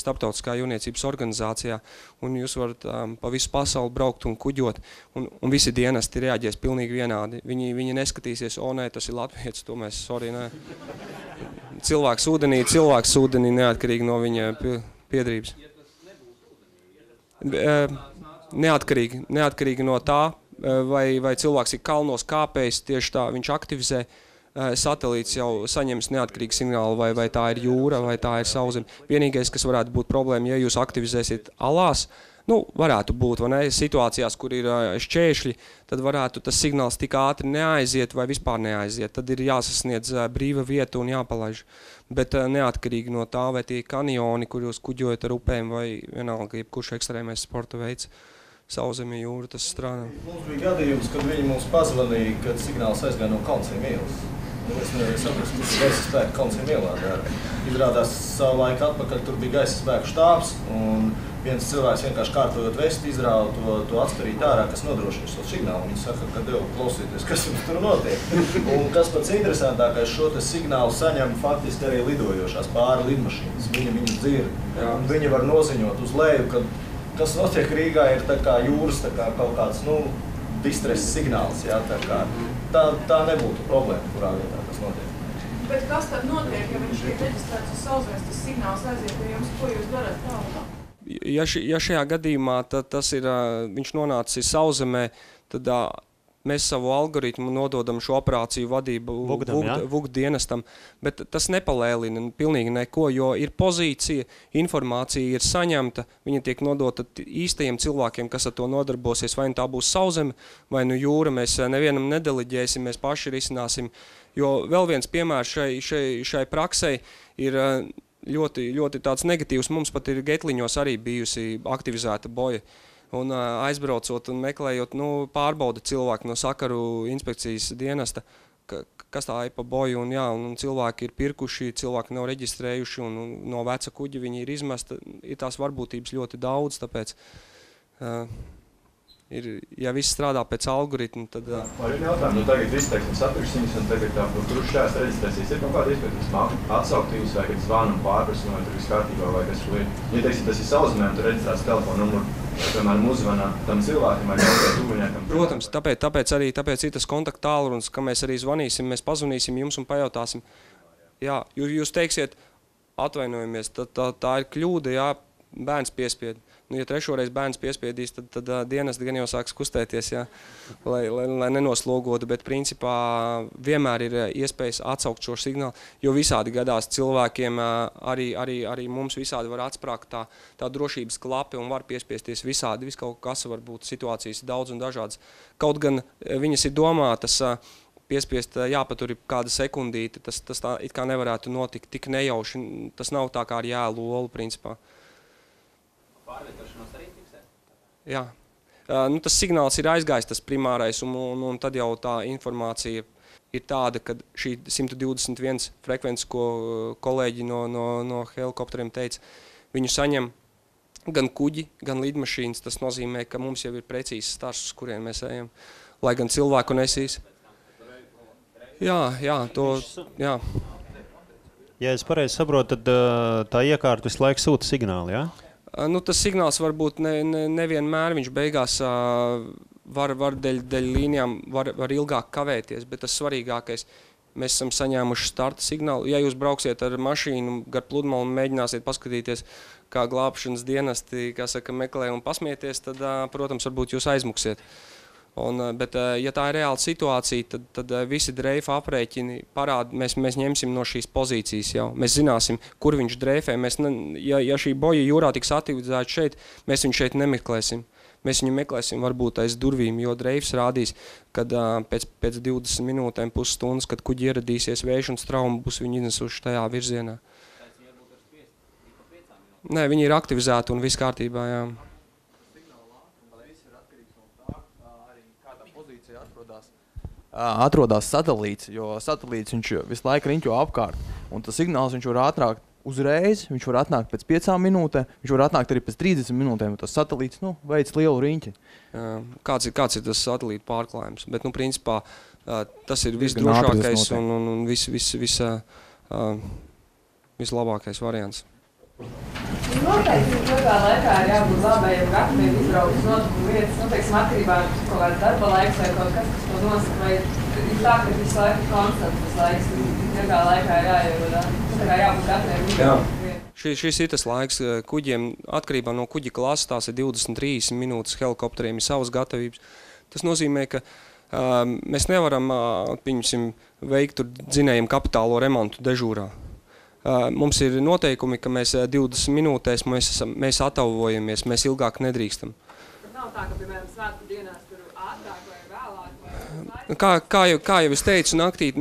starptautiskā jūrniecības organizācijā, un jūs varat pa visu pasauli braukt un kuģot, un visi dienesti reaģēs pilnīgi vienādi. Viņi neskatīsies, nē, tas ir latvietis, to mēs, sorry, nē. Cilvēks ūdenī neatkarīgi no viņa piedrības. Neatkarīgi no tā, vai cilvēks ir kalnos kāpējis, tieši tā viņš aktivizē, satelīts jau saņems neatkarīgu signālu, vai tā ir jūra, vai tā ir Sauszeme. Vienīgais, kas varētu būt problēma, ja jūs aktivizēsiet alās, varētu būt, vai ne, situācijās, kur ir šķēršļi, tad varētu tas signāls tik ātri neaiziet vai vispār neaiziet. Tad ir jāsasniedz brīva vieta un jāpalaiž. Bet neatkarīgi no tā, vai tie kanjoni, kur jūs kuģojat ar upēm, vai vienalga, jebkurš ekstrēmais sporta veids, Sauszemē jūra, tas strādā. Mums bija gadījums, kad viņi mums pazvanīja, kad signāls aizgāja no Kalnciem ielas. Es nevarēju saprast, kas ir gaisa spēka Kalnciem ielā dara. Izrādās savu laiku atpakaļ, tur bija gaisa spēku štābs, un viens cilvēks vienkārši kārtojot vesti, izrāva to atsperīt ārā, kas nodrošina šo signālu. Viņi saka, ka devu klausīties, kas tur notiek. Un kas pats interesantākais, šo te signālu saņem faktiski arī lidojošās pāri lidmašīnas. Viņu dzird. Viņi var noziņot uz leju, kas notiek Rīgā, ir tā kā jūras, tā kā kaut kāds, distress signāls, jā, tā nebūtu problēma, kurā vietā tas notiek. Bet kas tad notiek, ja viņš ir reģistrēts uz Sauszemes, tas signāls aiziet pie jums, ko jūs darat tālāk? Ja šajā gadījumā tas ir, viņš nonācis Sauszemē, tad mēs savu algoritmu nododam šo operāciju vadību VUG dienestam, bet tas nepalēlina pilnīgi neko, jo ir pozīcija, informācija ir saņemta, viņa tiek nodota īstajiem cilvēkiem, kas ar to nodarbosies, vai tā būs Sauszeme, vai jūra, mēs nevienam nedeliģēsim, mēs paši risināsim, jo vēl viens piemērs šai praksei ir ļoti, ļoti tāds negatīvs, mums pat ir Getliņos arī bijusi aktivizēta boja. Un aizbraucot un meklējot, pārbauda cilvēku no sakaru inspekcijas dienesta, kas tā ir pa boju, un cilvēki ir pirkuši, cilvēki nav reģistrējuši, un no veca kuģa viņi ir izmesta, ir tās varbūtības ļoti daudz, tāpēc, ja viss strādā pēc algoritmu, tad... Man ir jautājumi, tagad izteiksim satriksņas, un tagad tur šķēs reģistrēsies, ir kaut kāda iespēja, atsaukt jūs, vai kad zvanu un pārprasu, vai tur viss kārtībā, vai kas tur ir. Ja teiksim, tas ir Sauszemē, un tur reģistrēts telefonu numuru, piemēram, uzvanā tam cilvēkiem vai kaut tuviniekam. Protams, tāpēc ir tas kontakta tālrunis, ka mēs arī zvanīsim, mēs pazvanīsim jums un pajautāsim. Jā, jūs teiksiet, atvainojamies, tā ir kļūda, jā, bērns piespied. Ja trešoreiz bērns piespiedīs, tad dienesti gan jau sāks kustēties, jā, lai nenoslogotu, bet principā vienmēr ir iespējas atsaukt šo signālu, jo visādi gadās cilvēkiem, arī mums visādi var atsprākt tā drošības klape un var piespiesties visādi, viskaut kas var būt situācijas daudz un dažādas. Kaut gan viņas ir domātas, piespiest jāpatur kāda sekundīte, tas tā it kā nevarētu notikt tik nejauši, tas nav tā kā ar jēlu olu, principā. Pārvietošanos arī fiksē? Jā. Tas signāls ir aizgājis, tas primārais, un tad jau tā informācija ir tāda, ka šī 121 frekvences, ko kolēģi no helikopteriem teica, viņu saņem gan kuģi, gan lidmašīnas. Tas nozīmē, ka mums jau ir precīzi stars, uz kuriem mēs ejam, lai gan cilvēku nesīs. Jā. Ja es pareizi saprotu, tad tā iekārta visu laiku sūta signālu, jā? Tas signāls varbūt nevienmēr, viņš beigās var dēļ līnijām var ilgāk kavēties, bet tas svarīgākais, mēs esam saņēmuši starta signālu. Ja jūs brauksiet ar mašīnu gar pludmalu un mēģināsiet paskatīties, kā glābšanas dienesti, kā saka, meklē un pasmieties, tad, protams, varbūt jūs aizmuksiet. Bet, ja tā ir reāla situācija, tad visi dreifa aprēķini parāda, mēs ņemsim no šīs pozīcijas jau. Mēs zināsim, kur viņš dreifē. Ja šī boja jūrā tiks aktivizēta šeit, mēs viņu šeit nemeklēsim. Mēs viņu meklēsim varbūt aiz durvīm, jo dreifs rādīs, kad pēc 20 minūtēm, pusstundas, kad kuģi ieradīsies vējš un straumi, būs viņi iznesuši tajā virzienā. Nē, viņi ir aktivizēti un viss kārtībā, jā. Atrodas satelīts, jo satelīts viņš visu laiku riņķo apkārt, un tas signāls viņš var atnākt uzreiz, viņš var atnākt pēc 5 minūtēm, viņš var atnākt arī pēc 30 minūtēm, un tas satelīts, veic lielu riņķi. Kāds ir tas satelīta pārklājums, bet, principā, tas ir visdrošākais un vislabākais variants. Noteikti, ilgā laikā ir jābūt labējiem gataviem izbraukt notikumu vietas, teiksim, atkarībā ar kaut kāds darba laiks vai kaut kas to nosaka, vai ir tā, ka visu laiku konstants tas laiks, ilgā laikā ir jāievadā, tā kā jābūt gataviem izbraukt vietas. Šis ir tas laiks kuģiem, atkarībā no kuģa klases, tās ir 20-30 minūtes, helikopteriem ir savas gatavības. Tas nozīmē, ka mēs nevaram, veikt dzinējiem kapitālo remontu dežūrā. Mums ir noteikumi, ka mēs 20 minūtēs mēs atavojamies, mēs ilgāk nedrīkstam. Bet nav tā, ka, piemēram, svētku dienās tur ātrāk vai vēlāk? Kā jau es teicu, naktī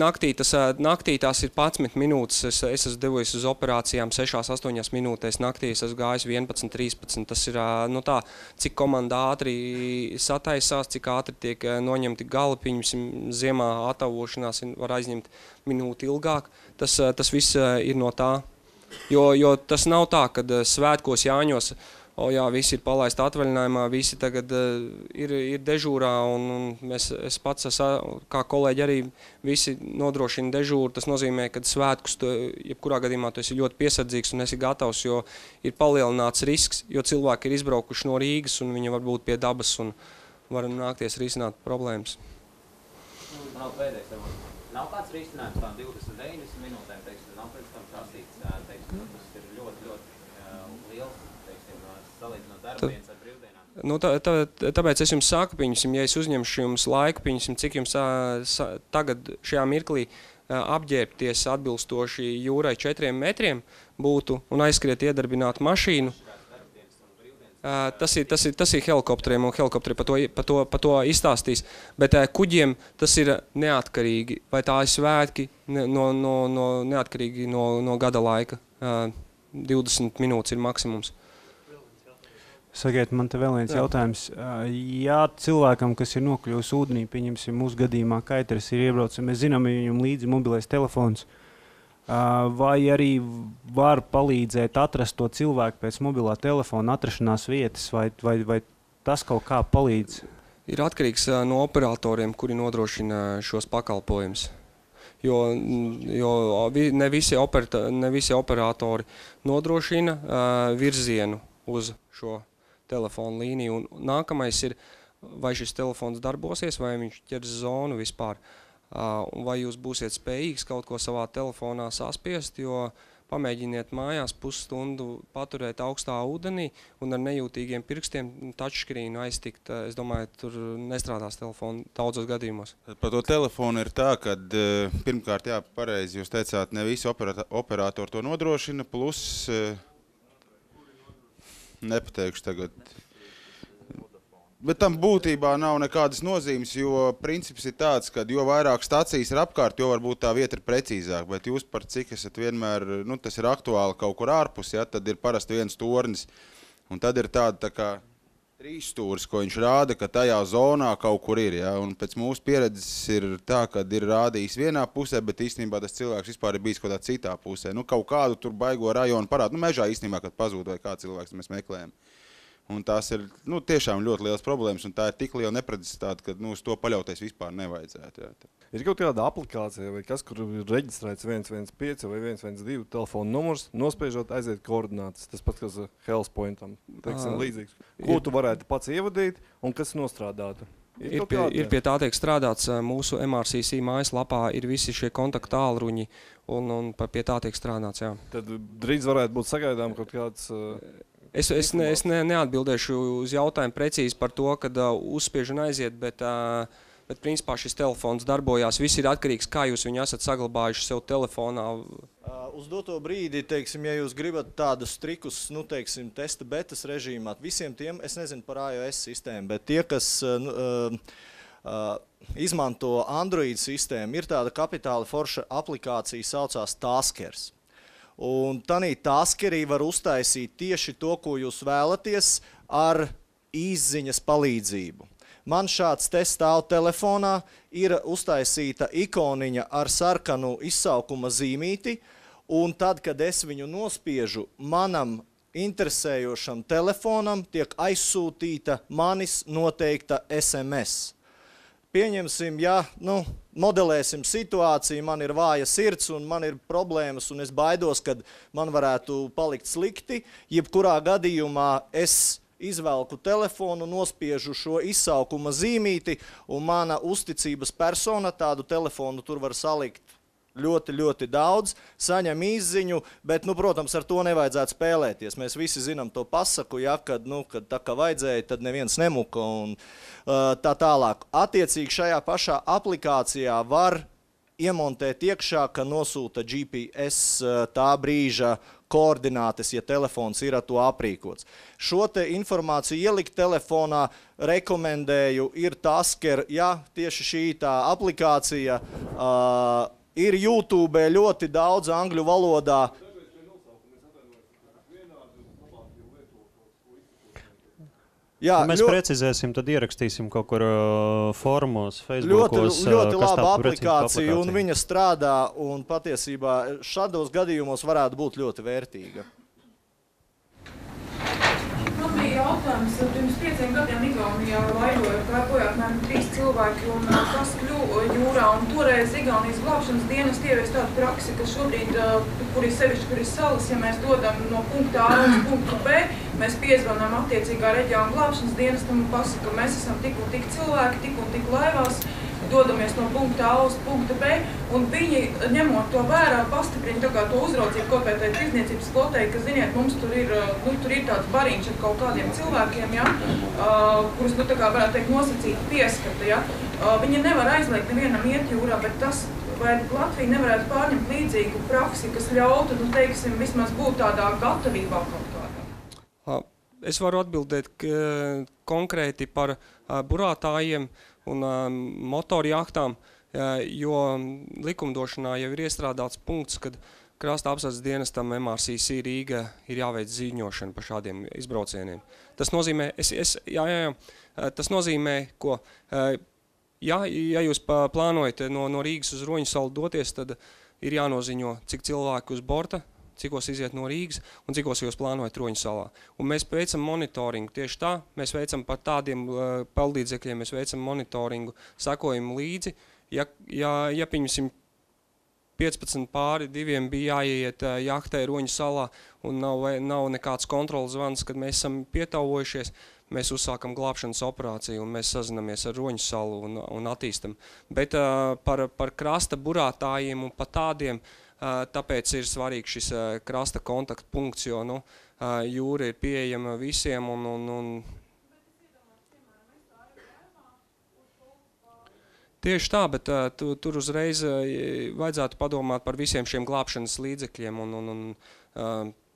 tās ir 11 minūtes. Es esmu devies uz operācijām 6-8 minūtēs. Naktī es esmu gājis 11-13. Tas ir tā, cik komanda ātri sataisās, cik ātri tiek noņemti galapiņi. Ziemā atavošanās var aizņemt minūti ilgāk. Tas viss ir no tā. Jo tas nav tā, kad svētkos Jāņos, visi ir palaisti atvaļinājumā, visi tagad ir dežūrā, un es pats, kā kolēģi arī, visi nodrošina dežūru. Tas nozīmē, ka svētkus, jebkurā gadījumā, tu esi ļoti piesardzīgs un esi gatavs, jo ir palielināts risks, jo cilvēki ir izbraukuši no Rīgas, un viņi var būt pie dabas un var nākties risināt problēmas. Nav pēdējais, nav kāds risinājums tām 20-90 minūtēm, teiksim, nav pēc tam prasīts, teiksim, tas ir ļoti liels, teiksim, salīdzinot darbdienas ar brīvdienām. Tāpēc es jums saku, ja es uzņemšu jums laiku, cik jums tagad šajā mirklī apģērbties atbilstoši jūrai 4 metriem būtu un aizskriet iedarbināt mašīnu. Tas ir helikopteriem, un helikopteri pa to izstāstīs, bet kuģiem tas ir neatkarīgi, vai tā ir svētki, neatkarīgi no gada laika. 20 minūtes ir maksimums. Sakiet, man te vēl viens jautājums. Ja cilvēkam, kas ir nokļuvis ūdenī, pieņemsim, mūsu gadījumā kaiters ir iebraucis, mēs zinām, viņam līdzi mobilais telefons, vai arī var palīdzēt atrast to cilvēku pēc mobilā telefona atrašanās vietas, vai tas kaut kā palīdz? Ir atkarīgs no operatoriem, kuri nodrošina šos pakalpojumus. Jo ne visi operatori nodrošina virzienu uz šo telefonu līniju. Un nākamais ir, vai šis telefons darbosies, vai viņš ķers zonu vispār. Vai jūs būsiet spējīgs kaut ko savā telefonā saspiest, jo pamēģiniet mājās pusstundu paturēt augstā ūdenī un ar nejūtīgiem pirkstiem touchscreenu aiztikt. Es domāju, tur nestrādās telefonu daudzos gadījumos. Par to telefonu ir tā, ka pirmkārt, jā, pareizi jūs teicāt, ne visi operatori to nodrošina, plus nepateikšu tagad. Bet tam būtībā nav nekādas nozīmes, jo princips ir tāds, ka jo vairāk stacijas ir apkārt, jo varbūt tā vieta ir precīzāk. Bet jūs par cik esat vienmēr, tas ir aktuāli kaut kur ārpus, ja, tad ir parasti viens tornis. Un tad ir tāda tā kā trīsstūris, ko viņš rāda, ka tajā zonā kaut kur ir. Ja. Un pēc mūsu pieredzes ir tā, ka ir rādījis vienā pusē, bet īstenībā tas cilvēks vispār ir bijis kaut kādā citā pusē. Kaut kādu tur baigo rajonu parādu. Mežā īstenībā, kad pazūd vai kā cilvēks mēs meklējam. Un tās ir tiešām ļoti liels problēmas, un tā ir tik liela neprecizitāte, ka uz to paļauties vispār nevajadzētu. Jā. Ir kaut kāda aplikācija, vai kas, kur ir reģistrēts 115 vai 112 telefona numurs, nospiežot aiziet koordinātas. Tas pats, kas Health Pointam, teiksim, līdzīgs. Ko tu varētu pats ievadīt un kas nostrādātu? Ir pie tā tiek strādāts mūsu MRCC mājaslapā, ir visi šie kontaktu tālruņi, un pie tā tiek strādāts, jā. Tad drīz varētu būt sagaidām kaut kāds... Es neatbildēšu uz jautājumu precīzi par to, kad uzspiež un aiziet, bet principā šis telefons darbojās. Viss ir atkarīgs, kā jūs viņu esat saglabājuši sev telefonā. Uz doto brīdi, teiksim, ja jūs gribat tādus trikus, teiksim, testa betas režīmā, visiem tiem, es nezinu par iOS sistēmu, bet tie, kas izmanto Android sistēmu, ir tāda kapitāli forša aplikācija, saucās Taskers. Un tanī taskerī var uztaisīt tieši to, ko jūs vēlaties ar izziņas palīdzību. Man šāds te stāv telefonā, ir uztaisīta ikoniņa ar sarkanu izsaukuma zīmīti, un tad, kad es viņu nospiežu, manam interesējošam telefonam tiek aizsūtīta manis noteikta SMS. Pieņemsim, ja modelēsim situāciju, man ir vāja sirds un man ir problēmas un es baidos, kad man varētu palikt slikti. Jebkurā gadījumā es izvelku telefonu, nospiežu šo izsaukuma zīmīti un mana uzticības persona tādu telefonu tur var salikt ļoti, ļoti daudz, saņem izziņu, bet, protams, ar to nevajadzētu spēlēties. Mēs visi zinām to pasaku, ja, kad tā kā vajadzēja, tad neviens nemuka un tā tālāk. Attiecīgi šajā pašā aplikācijā var iemontēt iekšā, ka nosūta GPS tā brīža koordinātes, ja telefons ir ar to aprīkots. Šo te informāciju ielikt telefonā rekomendēju, ir Tasker, ja, tieši šī tā aplikācija, ir YouTube ļoti daudz angļu valodā. Jā, mēs precizēsim, tad ierakstīsim kaut kur formos, Facebookos. Ļoti laba aplikācija un viņa strādā un patiesībā šādos gadījumos varētu būt ļoti vērtīga. Man bija jautājums, pirms 5 gadiem Igaunijā laivoja bojā apmēram 3 cilvēki un kas kļuva jūrā. Un toreiz Igaunijas glābšanas dienas ievies tādu praksi, ka šobrīd, kur ir salas, ja mēs dodam no punkta A uz punktu B, mēs piezvanām attiecīgā reģiona glābšanas dienestam un pasaka, ka mēs esam tik un tik cilvēki, tik un tik laivās, dodamies no punkta A uz punktu B, un viņi, ņemot to vērā, pastiprina tā kā to uzraudzību kaut vai tai tirdzniecības flotei, ka, ziniet, mums tur ir tāds bariņš ar kaut kādiem cilvēkiem, ja, kurus, tā kā varētu teikt, nosacīt pieskata, ja. Viņi nevar aizliegt nevienam iet jūrā, bet tas, vai Latvija nevarētu pārņemt līdzīgu praksi, kas ļautu, teiksim, vismaz būt tādā gatavībā kaut kādā? Es varu atbildēt konkrēti par burātājiem un motorjahtām, jo likumdošanā jau ir iestrādāts punkts, kad krasta apsardzes dienestam MRCC Rīga ir jāveic ziņošana par šādiem izbraucieniem. Tas nozīmē, tas nozīmē, ko, ja jūs plānojat no Rīgas uz Roņsalu doties, tad ir jānoziņo, cik cilvēku uz borta, cikos iziet no Rīgas un cikos jūs plānojat Roņsalā. Un mēs veicam monitoringu tieši tā, mēs veicam par tādiem peldlīdzekļiem, mēs veicam monitoringu, sekojam līdzi. Ja pieņemsim 15 pāri 2 bija jāiet jahtē Roņsalā un nav nekāds kontrolas zvans, kad mēs esam pietauvojušies, mēs uzsākam glābšanas operāciju un mēs sazinamies ar Roņsalu un attīstam. Bet par krasta burātājiem un par tādiem Tāpēc ir svarīgs šis krasta kontaktpunkts, jo jūra ir pieejama visiem un tieši tā, bet tur uzreiz vajadzētu padomāt par visiem šiem glābšanas līdzekļiem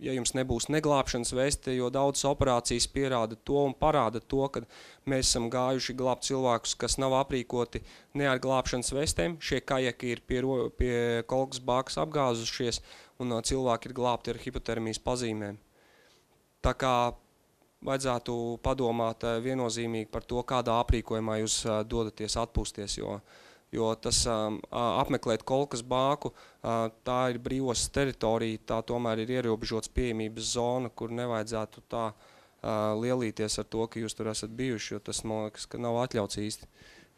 ja jums nebūs neglābšanas veste, jo daudzas operācijas pierāda to un parāda to, ka mēs esam gājuši glābt cilvēkus, kas nav aprīkoti ne ar glābšanas vestēm. Šie kajaki ir pie Kolkas bākas apgāzušies un cilvēki ir glābti ar hipotermijas pazīmēm. Tā kā vajadzētu padomāt viennozīmīgi par to, kādā aprīkojumā jūs dodaties atpūsties, jo tas apmeklēt Kolkas bāku, tā ir brīvos teritorija, tā tomēr ir ierobežots pieejamības zona, kur nevajadzētu tā lielīties ar to, ka jūs tur esat bijuši, jo tas, man liekas, ka nav atļauts īsti.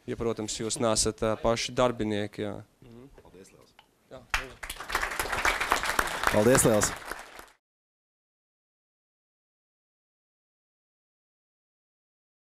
Ja, protams, jūs nesat paši darbinieki. Jā. Paldies, Liels! Paldies, Liels!